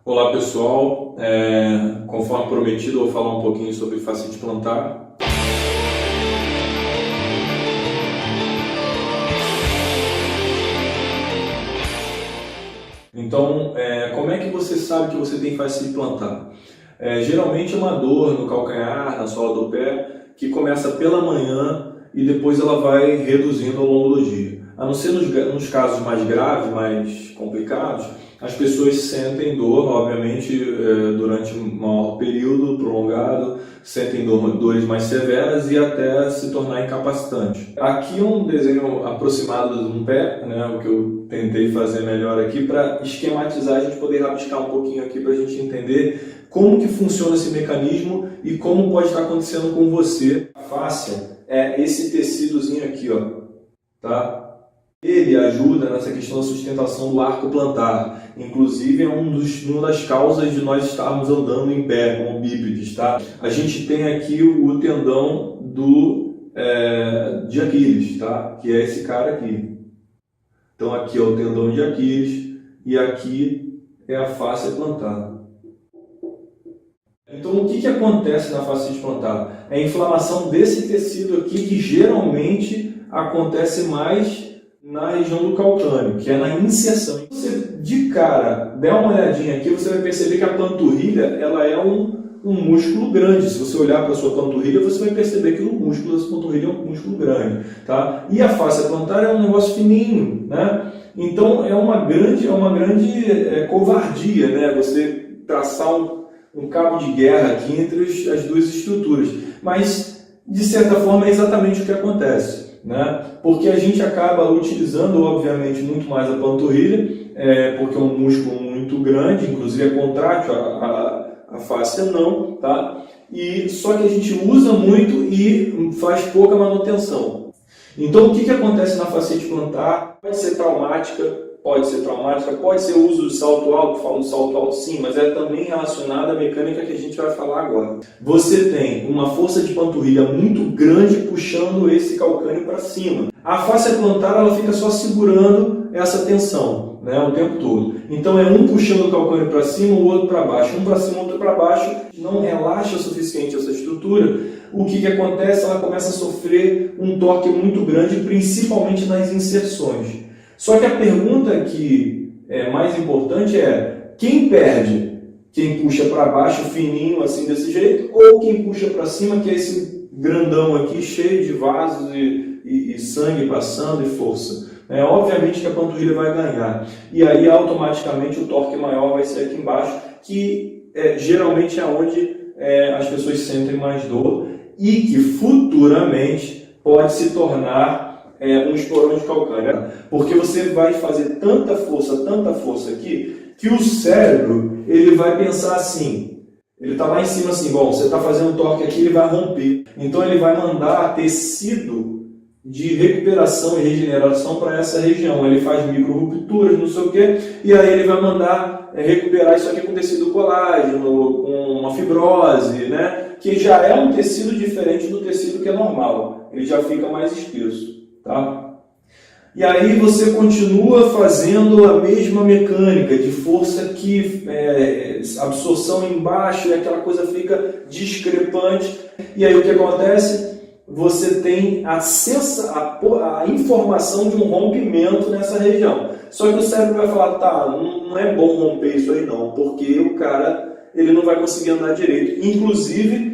Olá pessoal, conforme prometido eu vou falar um pouquinho sobre fascite plantar. Então, como é que você sabe que você tem fascite plantar? Geralmente é uma dor no calcanhar, na sola do pé, que começa pela manhã e depois ela vai reduzindo ao longo do dia. A não ser nos casos mais graves, mais complicados, as pessoas sentem dor, obviamente, durante um maior período prolongado, sentem dores mais severas e até se tornar incapacitante. Aqui é um desenho aproximado de um pé, né, o que eu tentei fazer melhor aqui para esquematizar, a gente poder rabiscar um pouquinho aqui para a gente entender como que funciona esse mecanismo e como pode estar acontecendo com você. A fáscia é esse tecidozinho aqui, ó, tá? Ele ajuda nessa questão da sustentação do arco plantar. Inclusive é uma das causas de nós estarmos andando em pé, como bípedes, tá? A gente tem aqui o tendão de Aquiles, tá? Que é esse cara aqui. Então aqui é o tendão de Aquiles e aqui é a fáscia plantar. Então o que acontece na fascite plantar? É a inflamação desse tecido aqui que geralmente acontece mais na região do calcâneo, que é na inserção. Se você de cara der uma olhadinha aqui, você vai perceber que a panturrilha ela é um músculo grande. Se você olhar para a sua panturrilha, você vai perceber que o músculo dessa panturrilha é um músculo grande. Tá? E a fáscia plantar é um negócio fininho. Né? Então é uma grande covardia, né? Você traçar um cabo de guerra aqui entre as duas estruturas. Mas, de certa forma, é exatamente o que acontece. Né? Porque a gente acaba utilizando, obviamente, muito mais a panturrilha, porque é um músculo muito grande, inclusive é contrátil, a fáscia não, tá? Só que a gente usa muito e faz pouca manutenção. Então, o que acontece na fascite plantar? Pode ser traumática, pode ser o uso do salto alto, falo do salto alto sim, mas é também relacionado à mecânica que a gente vai falar agora. Você tem uma força de panturrilha muito grande puxando esse calcâneo para cima. A fáscia plantar ela fica só segurando essa tensão, né, o tempo todo. Então é um puxando o calcâneo para cima, o outro para baixo, um para cima, outro para baixo. Não relaxa o suficiente essa estrutura. O que acontece? Ela começa a sofrer um torque muito grande, principalmente nas inserções. Só que a pergunta que é mais importante é: quem perde? Quem puxa para baixo, fininho, assim desse jeito, ou quem puxa para cima, que é esse grandão aqui, cheio de vasos e sangue passando e força? Obviamente que a panturrilha vai ganhar. E aí, automaticamente, o torque maior vai ser aqui embaixo, que geralmente é onde as pessoas sentem mais dor e que futuramente pode se tornar um esporão de calcâneo, porque você vai fazer tanta força aqui, que o cérebro ele vai pensar assim, ele está lá em cima assim, bom, você está fazendo torque aqui, ele vai romper. Então ele vai mandar tecido de recuperação e regeneração para essa região. Ele faz micro-rupturas, não sei o quê, e aí ele vai mandar recuperar isso aqui com tecido colágeno, com uma fibrose, né? Que já é um tecido diferente do tecido que é normal, ele já fica mais espesso. Tá? E aí você continua fazendo a mesma mecânica de força que absorção embaixo e aquela coisa fica discrepante. E aí o que acontece? Você tem a informação de um rompimento nessa região. Só que o cérebro vai falar, tá, não é bom romper isso aí não, porque o cara ele não vai conseguir andar direito. Inclusive,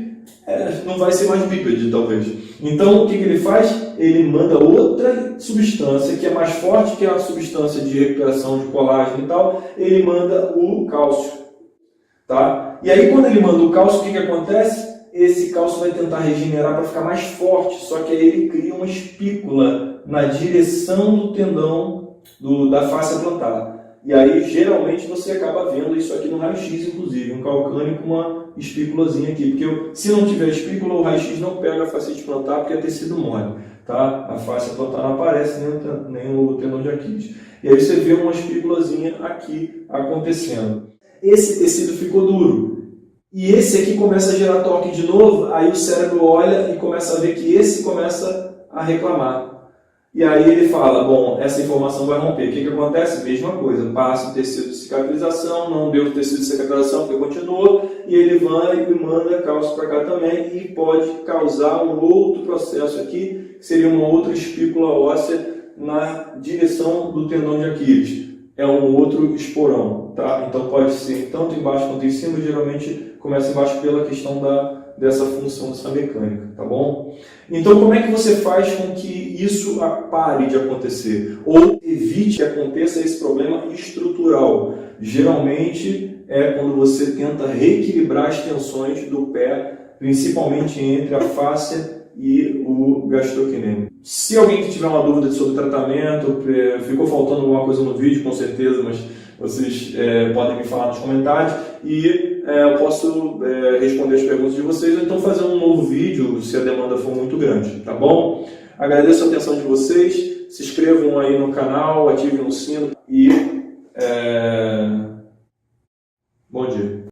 não vai ser mais bípede, talvez. Então, o que ele faz? Ele manda outra substância que é mais forte que a substância de recuperação de colágeno e tal. Ele manda o cálcio. Tá? E aí, quando ele manda o cálcio, o que acontece? Esse cálcio vai tentar regenerar para ficar mais forte. Só que aí ele cria uma espícula na direção do tendão da fáscia plantar. E aí, geralmente, você acaba vendo isso aqui no raio-x, inclusive, um calcâneo com uma espículazinha aqui. Porque se não tiver espícula, o raio-x não pega a fascite plantar porque é tecido mole. Tá? A fáscia plantar não aparece, nem o tendão de Aquiles. E aí você vê uma espículazinha aqui acontecendo. Esse tecido ficou duro. E esse aqui começa a gerar torque de novo, aí o cérebro olha e começa a ver que esse começa a reclamar. E aí ele fala, bom, essa informação vai romper. O que acontece? Mesma coisa, passa o tecido de cicatrização, não deu o tecido de cicatrização porque continuou, e ele vai e manda cálcio para cá também e pode causar um outro processo aqui, que seria uma outra espícula óssea na direção do tendão de Aquiles. É um outro esporão, tá? Então pode ser tanto embaixo quanto em cima, geralmente começa embaixo pela questão dessa função, dessa mecânica, tá bom? Então como é que você faz com que isso pare de acontecer? Ou evite que aconteça esse problema estrutural? Geralmente é quando você tenta reequilibrar as tensões do pé, principalmente entre a fáscia e o gastrocnêmio. Se alguém que tiver uma dúvida sobre tratamento, ficou faltando alguma coisa no vídeo, com certeza, mas vocês podem me falar nos comentários e eu posso responder as perguntas de vocês, ou então fazer um novo vídeo se a demanda for muito grande, tá bom? Agradeço a atenção de vocês, se inscrevam aí no canal, ativem o sino e bom dia.